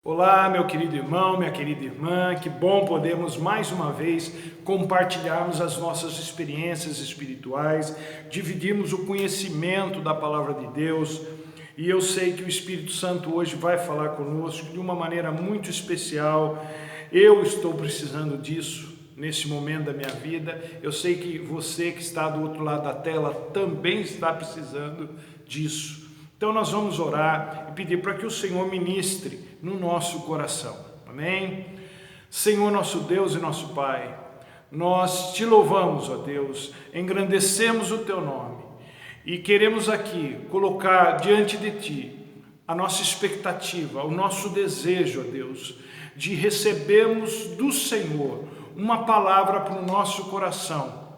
Olá, meu querido irmão, minha querida irmã, que bom podermos mais uma vez compartilharmos as nossas experiências espirituais, dividirmos o conhecimento da palavra de Deus, e eu sei que o Espírito Santo hoje vai falar conosco de uma maneira muito especial. Eu estou precisando disso nesse momento da minha vida. Eu sei que você que está do outro lado da tela também está precisando disso. Então nós vamos orar e pedir para que o Senhor ministre no nosso coração. Amém? Senhor nosso Deus e nosso Pai, nós te louvamos, ó Deus, engrandecemos o teu nome e queremos aqui colocar diante de ti a nossa expectativa, o nosso desejo, ó Deus, de recebermos do Senhor uma palavra para o nosso coração,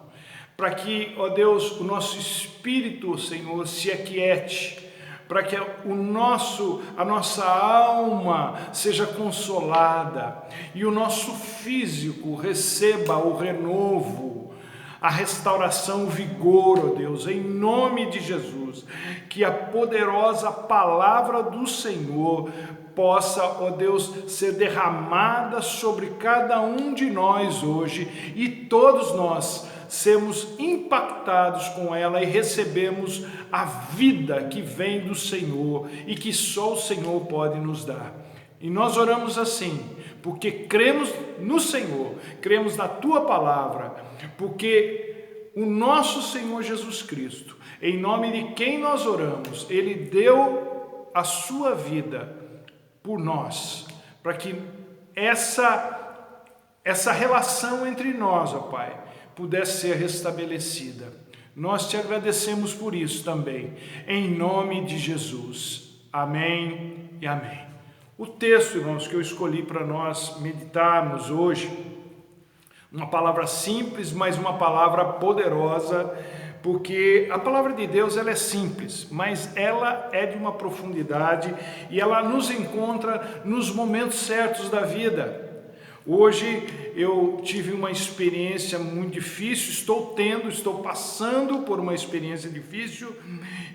para que, ó Deus, o nosso espírito, Senhor, se aquiete, para que a nossa alma seja consolada e o nosso físico receba o renovo, a restauração, o vigor, ó Deus, em nome de Jesus, que a poderosa palavra do Senhor possa, ó Deus, ser derramada sobre cada um de nós hoje e todos nós sermos impactados com ela e recebemos a vida que vem do Senhor e que só o Senhor pode nos dar. E nós oramos assim, porque cremos no Senhor, cremos na Tua palavra, porque o nosso Senhor Jesus Cristo, em nome de quem nós oramos, Ele deu a Sua vida por nós, para que essa relação entre nós, ó Pai, pudesse ser restabelecida. Nós te agradecemos por isso também, em nome de Jesus. Amém e amém. O texto, irmãos, que eu escolhi para nós meditarmos hoje, uma palavra simples, mas uma palavra poderosa, porque a palavra de Deus ela é simples, mas ela é de uma profundidade e ela nos encontra nos momentos certos da vida. Hoje eu tive uma experiência muito difícil, estou passando por uma experiência difícil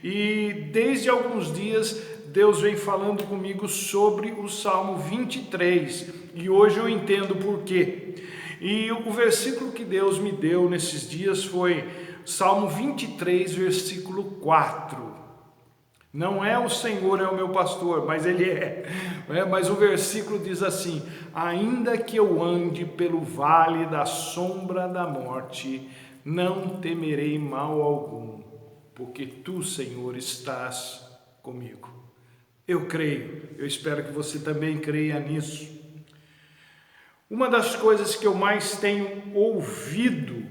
e desde alguns dias Deus vem falando comigo sobre o Salmo 23 e hoje eu entendo por quê. E o versículo que Deus me deu nesses dias foi Salmo 23, versículo 4. Não é o Senhor é o meu pastor, mas Ele é. Mas o versículo diz assim: ainda que eu ande pelo vale da sombra da morte, não temerei mal algum, porque Tu, Senhor, estás comigo. Eu creio, eu espero que você também creia nisso. Uma das coisas que eu mais tenho ouvido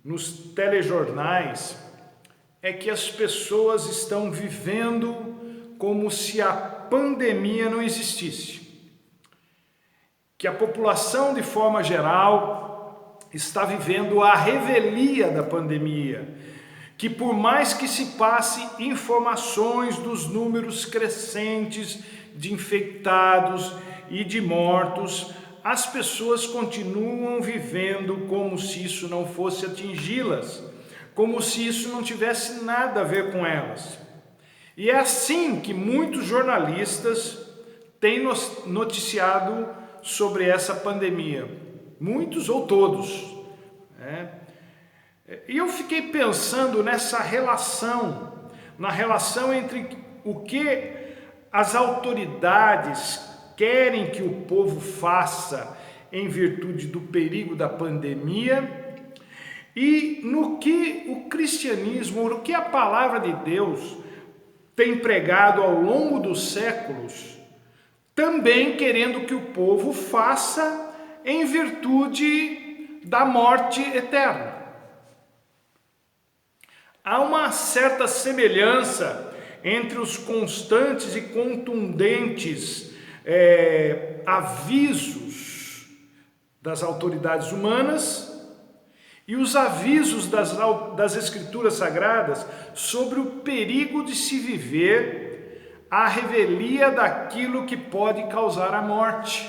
nos telejornais é que as pessoas estão vivendo como se a pandemia não existisse. Que a população, de forma geral, está vivendo a revelia da pandemia. Que por mais que se passe informações dos números crescentes de infectados e de mortos, as pessoas continuam vivendo como se isso não fosse atingi-las, como se isso não tivesse nada a ver com elas. E é assim que muitos jornalistas têm noticiado sobre essa pandemia, muitos ou todos, E eu fiquei pensando na relação entre o que as autoridades querem que o povo faça em virtude do perigo da pandemia e no que o cristianismo, no que a palavra de Deus tem pregado ao longo dos séculos, também querendo que o povo faça em virtude da morte eterna. Há uma certa semelhança entre os constantes e contundentes avisos das autoridades humanas e os avisos das Escrituras Sagradas sobre o perigo de se viver a revelia daquilo que pode causar a morte.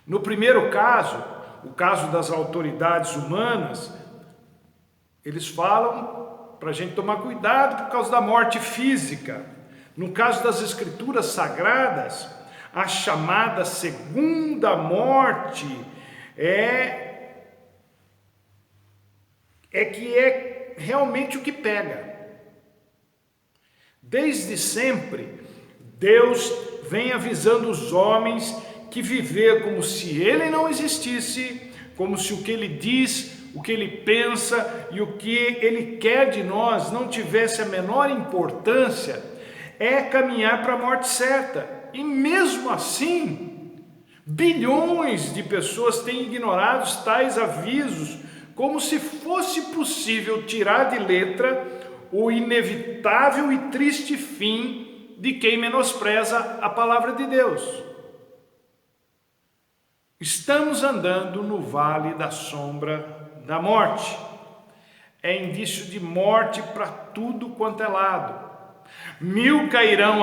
No primeiro caso, o caso das autoridades humanas, eles falam para a gente tomar cuidado por causa da morte física. No caso das Escrituras Sagradas, A chamada segunda morte que é realmente o que pega. Desde sempre, Deus vem avisando os homens que viver como se Ele não existisse, como se o que Ele diz, o que Ele pensa e o que Ele quer de nós não tivesse a menor importância, é caminhar para a morte certa. E mesmo assim, bilhões de pessoas têm ignorado tais avisos, como se fosse possível tirar de letra o inevitável e triste fim de quem menospreza a palavra de Deus. Estamos andando no vale da sombra da morte. É indício de morte para tudo quanto é lado. 1000 cairão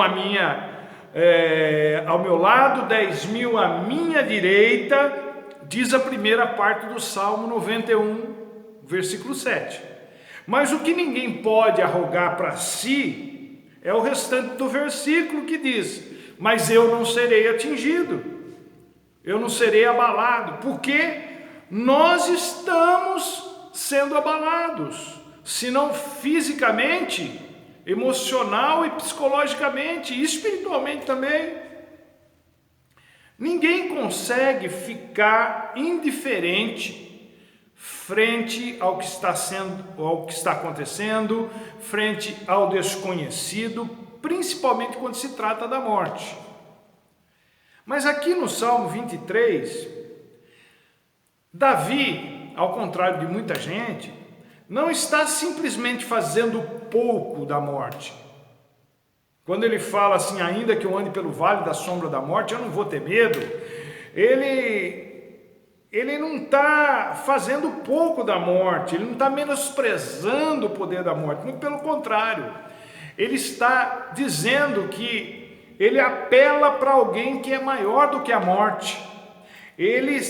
ao meu lado, 10.000 à minha direita, diz a primeira parte do Salmo 91, versículo 7. Mas o que ninguém pode arrogar para si é o restante do versículo que diz: mas eu não serei atingido, eu não serei abalado, porque nós estamos sendo abalados, se não fisicamente, emocional e psicologicamente, e espiritualmente também. Ninguém consegue ficar indiferente frente ao que está acontecendo, frente ao desconhecido, principalmente quando se trata da morte. Mas aqui no Salmo 23, Davi, ao contrário de muita gente, não está simplesmente fazendo pouco da morte. Quando ele fala assim, ainda que eu ande pelo vale da sombra da morte, eu não vou ter medo, ele não está fazendo pouco da morte, ele não está menosprezando o poder da morte, muito pelo contrário, ele está dizendo que ele apela para alguém que é maior do que a morte, ele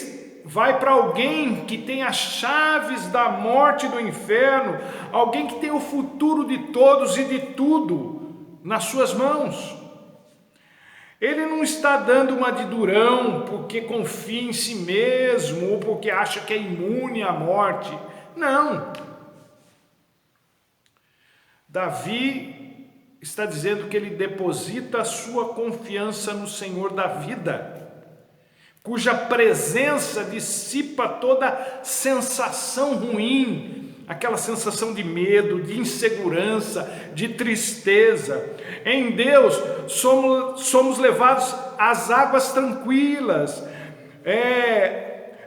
vai para alguém que tem as chaves da morte e do inferno, alguém que tem o futuro de todos e de tudo nas suas mãos. Ele não está dando uma de durão porque confia em si mesmo ou porque acha que é imune à morte. Não. Davi está dizendo que ele deposita a sua confiança no Senhor da vida, cuja presença dissipa toda sensação ruim, aquela sensação de medo, de insegurança, de tristeza. Em Deus somos levados às águas tranquilas,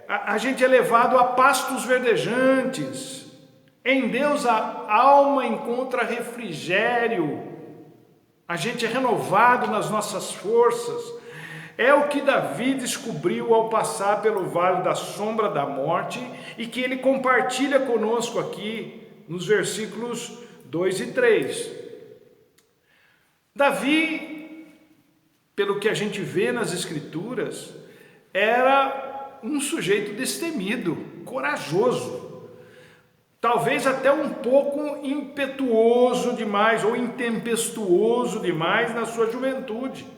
a gente é levado a pastos verdejantes. Em Deus a alma encontra refrigério, a gente é renovado nas nossas forças. É o que Davi descobriu ao passar pelo vale da sombra da morte e que ele compartilha conosco aqui nos versículos 2 e 3. Davi, pelo que a gente vê nas Escrituras, era um sujeito destemido, corajoso, talvez até um pouco impetuoso demais ou intempestuoso demais na sua juventude.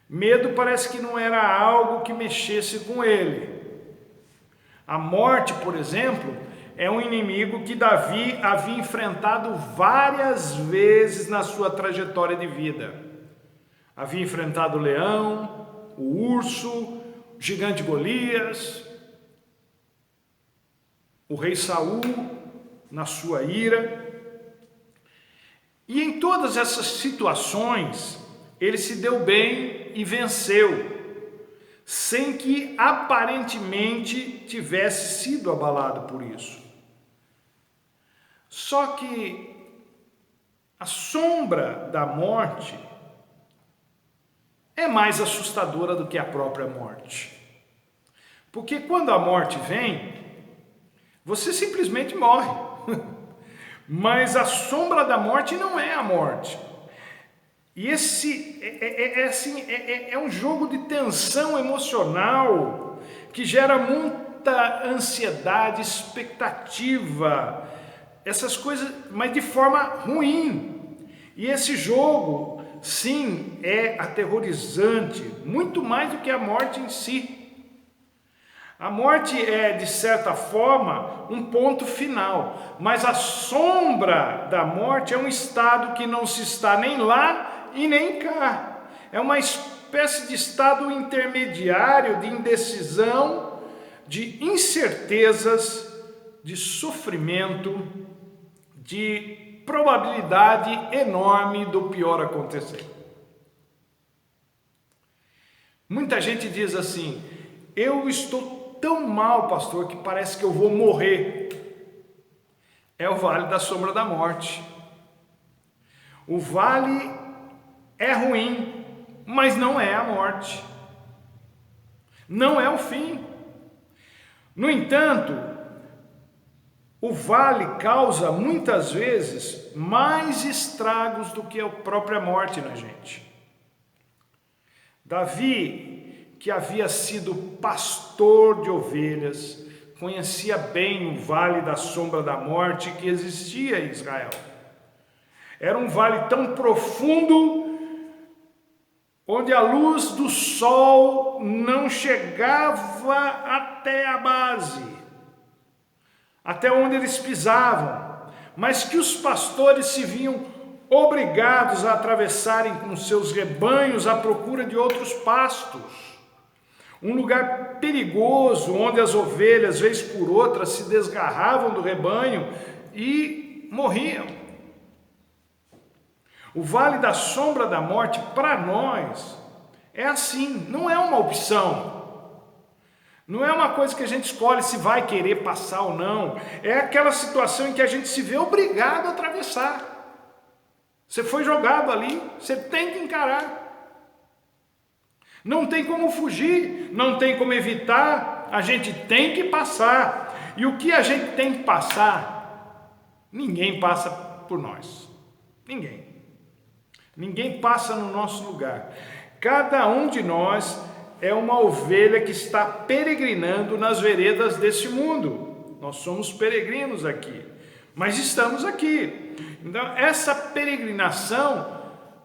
Medo parece que não era algo que mexesse com ele. A morte, por exemplo, é um inimigo que Davi havia enfrentado várias vezes na sua trajetória de vida. Havia enfrentado o leão, o urso, o gigante Golias, o rei Saul na sua ira. E em todas essas situações, ele se deu bem e venceu, sem que aparentemente tivesse sido abalado por isso. Só que a sombra da morte é mais assustadora do que a própria morte. Porque quando a morte vem, você simplesmente morre. Mas a sombra da morte não é a morte. E esse é um jogo de tensão emocional que gera muita ansiedade, expectativa, essas coisas, mas de forma ruim. E esse jogo sim, é aterrorizante, muito mais do que a morte em si. A morte é, de certa forma, um ponto final, mas a sombra da morte é um estado que não se está nem lá e nem cá. É uma espécie de estado intermediário de indecisão, de incertezas, de sofrimento, de probabilidade enorme do pior acontecer. Muita gente diz assim: eu estou tão mal, pastor, que parece que eu vou morrer. É o vale da sombra da morte. O vale é ruim, mas não é a morte. Não é o fim. No entanto, o vale causa muitas vezes mais estragos do que a própria morte na gente. Davi, que havia sido pastor de ovelhas, conhecia bem o vale da sombra da morte que existia em Israel. Era um vale tão profundo, onde a luz do sol não chegava até a base, até onde eles pisavam, mas que os pastores se viam obrigados a atravessarem com seus rebanhos à procura de outros pastos. Um lugar perigoso, onde as ovelhas, vez por outra, se desgarravam do rebanho e morriam. O vale da sombra da morte, para nós, é assim, não é uma opção. Não é uma coisa que a gente escolhe se vai querer passar ou não. É aquela situação em que a gente se vê obrigado a atravessar. Você foi jogado ali, você tem que encarar. Não tem como fugir, não tem como evitar, a gente tem que passar. E o que a gente tem que passar, ninguém passa por nós. Ninguém passa no nosso lugar. Cada um de nós é uma ovelha que está peregrinando nas veredas desse mundo. Nós somos peregrinos aqui, mas estamos aqui. Então, essa peregrinação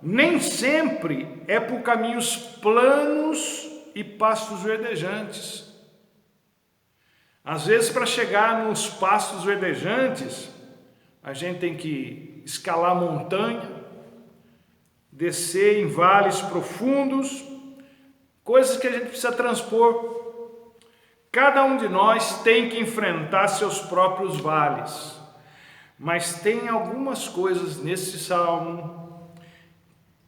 nem sempre é por caminhos planos e pastos verdejantes. Às vezes, para chegar nos pastos verdejantes, a gente tem que escalar montanha, descer em vales profundos, coisas que a gente precisa transpor. Cada um de nós tem que enfrentar seus próprios vales, mas tem algumas coisas nesse salmo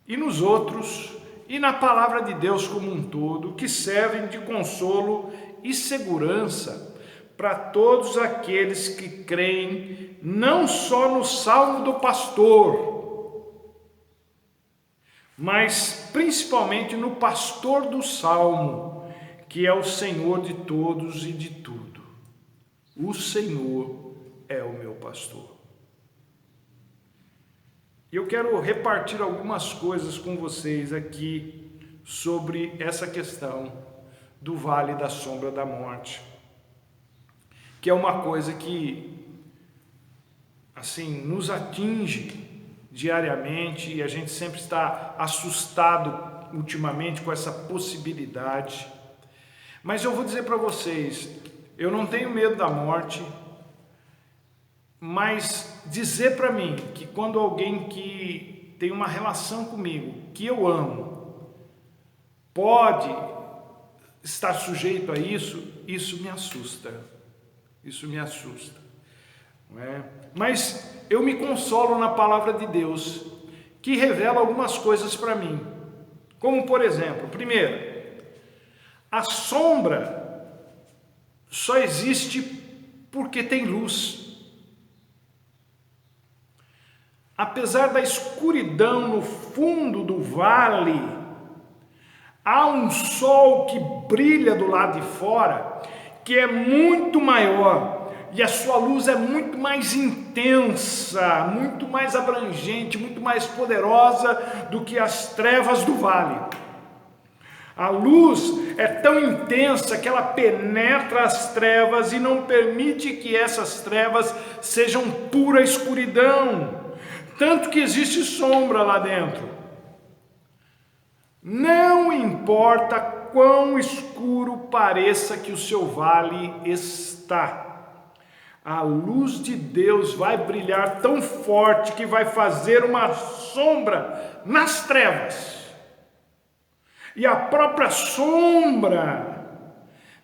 e nos outros, e na palavra de Deus como um todo, que servem de consolo e segurança para todos aqueles que creem não só no salmo do pastor, mas principalmente no pastor do salmo, que é o Senhor de todos e de tudo. O Senhor é o meu pastor. Eu quero repartir algumas coisas com vocês aqui sobre essa questão do vale da sombra da morte, que é uma coisa que, assim, nos atinge diariamente e a gente sempre está assustado ultimamente com essa possibilidade. Mas eu vou dizer para vocês, eu não tenho medo da morte, mas dizer para mim que quando alguém que tem uma relação comigo, que eu amo, pode estar sujeito a isso, isso me assusta. Isso me assusta. Não é? Mas eu me consolo na palavra de Deus, que revela algumas coisas para mim. Como, por exemplo, primeiro, a sombra só existe porque tem luz. Apesar da escuridão no fundo do vale, há um sol que brilha do lado de fora, que é muito maior, e a sua luz é muito mais intensa, muito mais abrangente, muito mais poderosa do que as trevas do vale. A luz é tão intensa que ela penetra as trevas e não permite que essas trevas sejam pura escuridão. Tanto que existe sombra lá dentro. importa quão escuro pareça que o seu vale está. A luz de Deus vai brilhar tão forte que vai fazer uma sombra nas trevas. E a própria sombra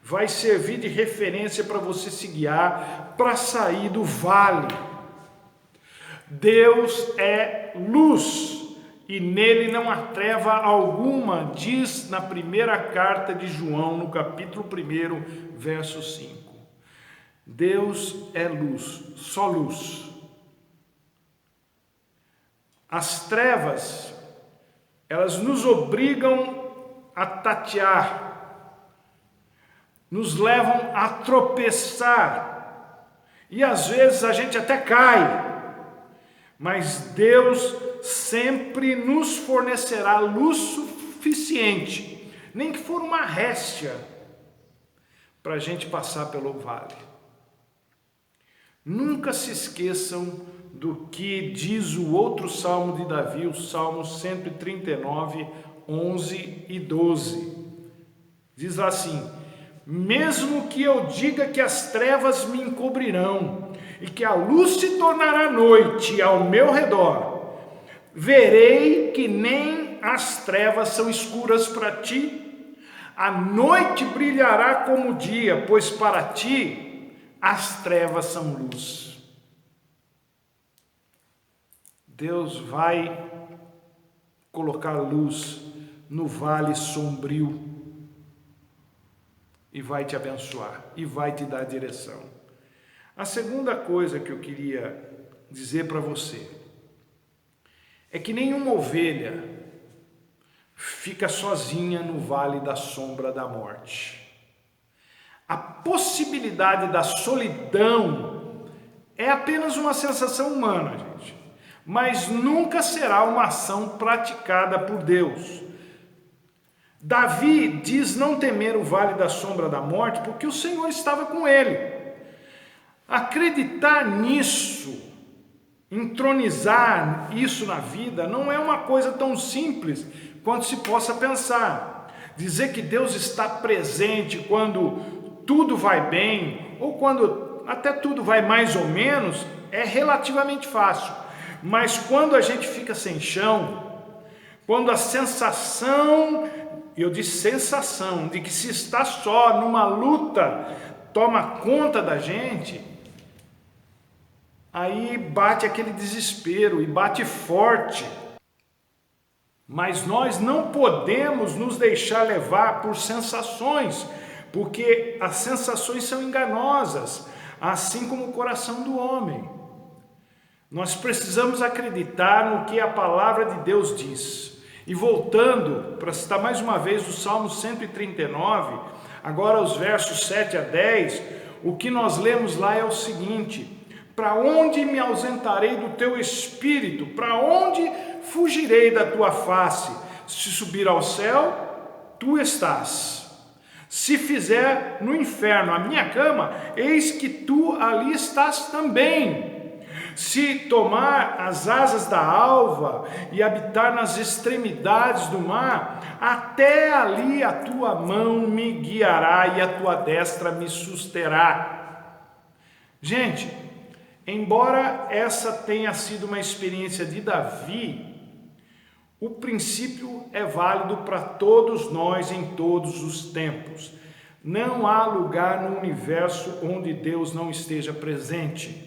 vai servir de referência para você se guiar para sair do vale. Deus é luz e nele não há treva alguma, diz na primeira carta de João, no capítulo 1, verso 5. Deus é luz, só luz. As trevas, elas nos obrigam a tatear, nos levam a tropeçar, e às vezes a gente até cai, mas Deus sempre nos fornecerá luz suficiente, nem que for uma réstia, para a gente passar pelo vale. Nunca se esqueçam do que diz o outro salmo de Davi, o Salmo 139, 11 e 12. Diz assim: mesmo que eu diga que as trevas me encobrirão e que a luz se tornará noite ao meu redor, verei que nem as trevas são escuras para ti. A noite brilhará como o dia, pois para ti as trevas são luz. Deus vai colocar luz no vale sombrio e vai te abençoar e vai te dar direção. A segunda coisa que eu queria dizer para você é que nenhuma ovelha fica sozinha no vale da sombra da morte. A possibilidade da solidão é apenas uma sensação humana, gente, mas nunca será uma ação praticada por Deus. Davi diz não temer o vale da sombra da morte porque o Senhor estava com ele. Acreditar nisso, entronizar isso na vida, não é uma coisa tão simples quanto se possa pensar. Dizer que Deus está presente quando tudo vai bem, ou quando até tudo vai mais ou menos, é relativamente fácil. Mas quando a gente fica sem chão, quando a sensação, eu disse sensação, de que se está só numa luta, toma conta da gente, aí bate aquele desespero e bate forte. Mas nós não podemos nos deixar levar por sensações, porque as sensações são enganosas, assim como o coração do homem. Nós precisamos acreditar no que a palavra de Deus diz. E voltando, para citar mais uma vez o Salmo 139, agora os versos 7 a 10, o que nós lemos lá é o seguinte: para onde me ausentarei do teu espírito? Para onde fugirei da tua face? Se subir ao céu, tu estás. Se fizer no inferno a minha cama, eis que tu ali estás também. Se tomar as asas da alva e habitar nas extremidades do mar, até ali a tua mão me guiará e a tua destra me susterá. Gente, embora essa tenha sido uma experiência de Davi, o princípio é válido para todos nós em todos os tempos. Não há lugar no universo onde Deus não esteja presente.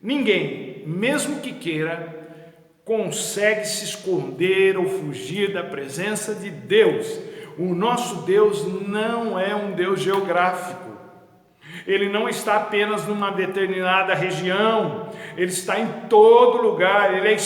Ninguém, mesmo que queira, consegue se esconder ou fugir da presença de Deus. O nosso Deus não é um Deus geográfico. Ele não está apenas numa determinada região, ele está em todo lugar, ele é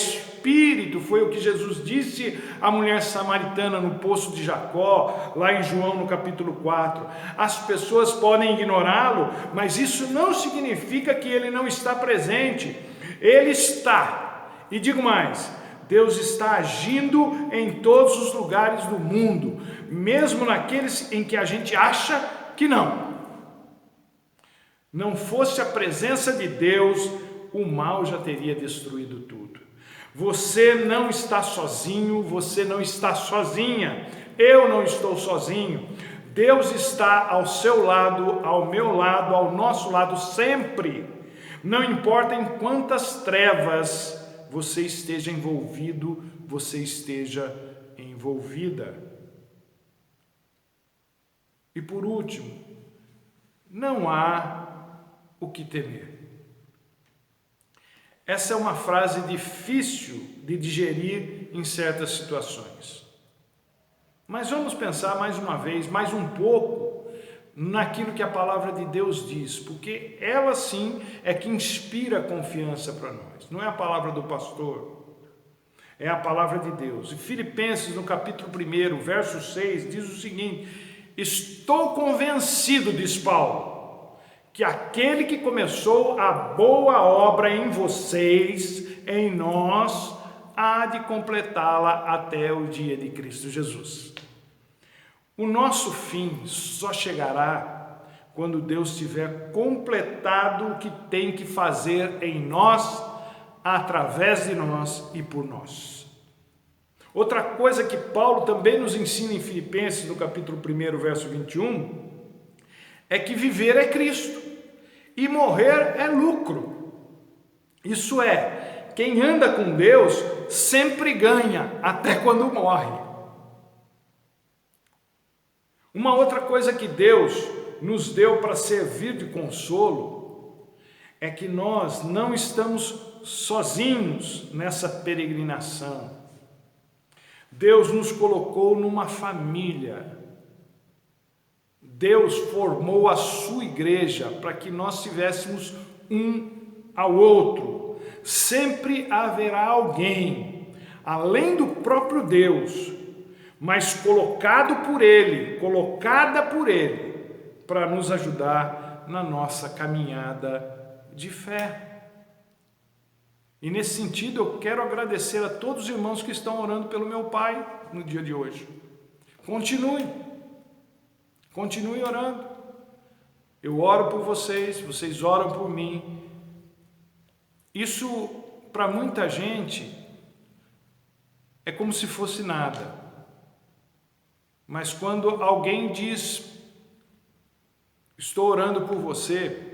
Espírito, foi o que Jesus disse à mulher samaritana no poço de Jacó, lá em João no capítulo 4. As pessoas podem ignorá-lo, mas isso não significa que ele não está presente, ele está. E digo mais, Deus está agindo em todos os lugares do mundo, mesmo naqueles em que a gente acha que não. Não fosse a presença de Deus, o mal já teria destruído tudo. Você não está sozinho, você não está sozinha, eu não estou sozinho. Deus está ao seu lado, ao meu lado, ao nosso lado sempre. Não importa em quantas trevas você esteja envolvido, você esteja envolvida. E por último, não há o que temer. Essa é uma frase difícil de digerir em certas situações. Mas vamos pensar mais uma vez, mais um pouco, naquilo que a palavra de Deus diz, porque ela sim é que inspira confiança para nós. Não é a palavra do pastor, é a palavra de Deus. E Filipenses, no capítulo 1, verso 6, diz o seguinte: estou convencido, diz Paulo, que aquele que começou a boa obra em vocês, em nós, há de completá-la até o dia de Cristo Jesus. O nosso fim só chegará quando Deus tiver completado o que tem que fazer em nós, através de nós e por nós. Outra coisa que Paulo também nos ensina em Filipenses, no capítulo 1, verso 21, é que viver é Cristo e morrer é lucro. Isso é, quem anda com Deus sempre ganha, até quando morre. Uma outra coisa que Deus nos deu para servir de consolo é que nós não estamos sozinhos nessa peregrinação. Deus nos colocou numa família. Deus formou a sua igreja para que nós estivéssemos um ao outro. Sempre haverá alguém, além do próprio Deus, mas colocado por Ele, colocada por Ele, para nos ajudar na nossa caminhada de fé. E nesse sentido eu quero agradecer a todos os irmãos que estão orando pelo meu pai no dia de hoje. Continue orando. Eu oro por vocês, vocês oram por mim. Isso para muita gente é como se fosse nada. Mas quando alguém diz, estou orando por você,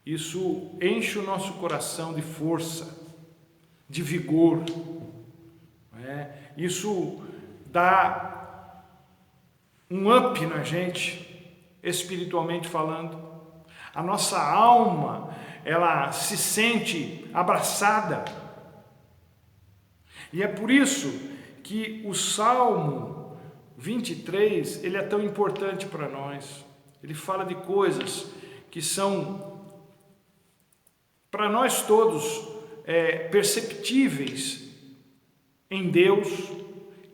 isso enche o nosso coração de força, de vigor. Isso dá um up na gente, espiritualmente falando. A nossa alma, ela se sente abraçada. E é por isso que o Salmo 23, ele é tão importante para nós. Ele fala de coisas que são, para nós todos, perceptíveis em Deus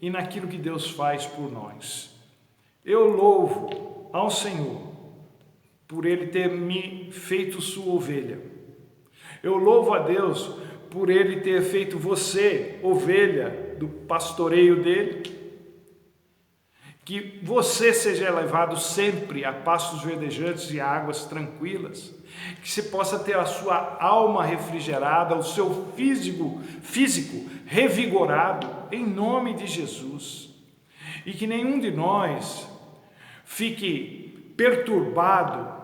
e naquilo que Deus faz por nós. Eu louvo ao Senhor por Ele ter me feito sua ovelha. Eu louvo a Deus por Ele ter feito você ovelha do pastoreio dEle. Que você seja levado sempre a pastos verdejantes e águas tranquilas, que você possa ter a sua alma refrigerada, o seu físico revigorado, em nome de Jesus. E que nenhum de nós fique perturbado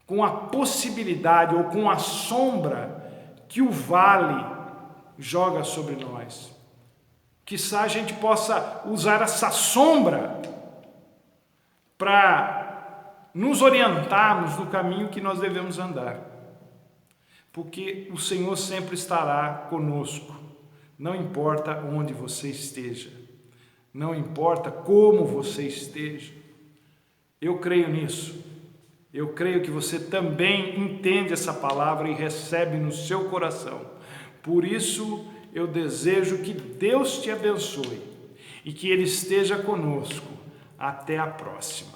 com a possibilidade ou com a sombra que o vale joga sobre nós. Quizá a gente possa usar essa sombra para nos orientarmos no caminho que nós devemos andar. Porque o Senhor sempre estará conosco. Não importa onde você esteja. Não importa como você esteja. Eu creio nisso. Eu creio que você também entende essa palavra e recebe no seu coração. Por isso, eu desejo que Deus te abençoe e que Ele esteja conosco. Até a próxima.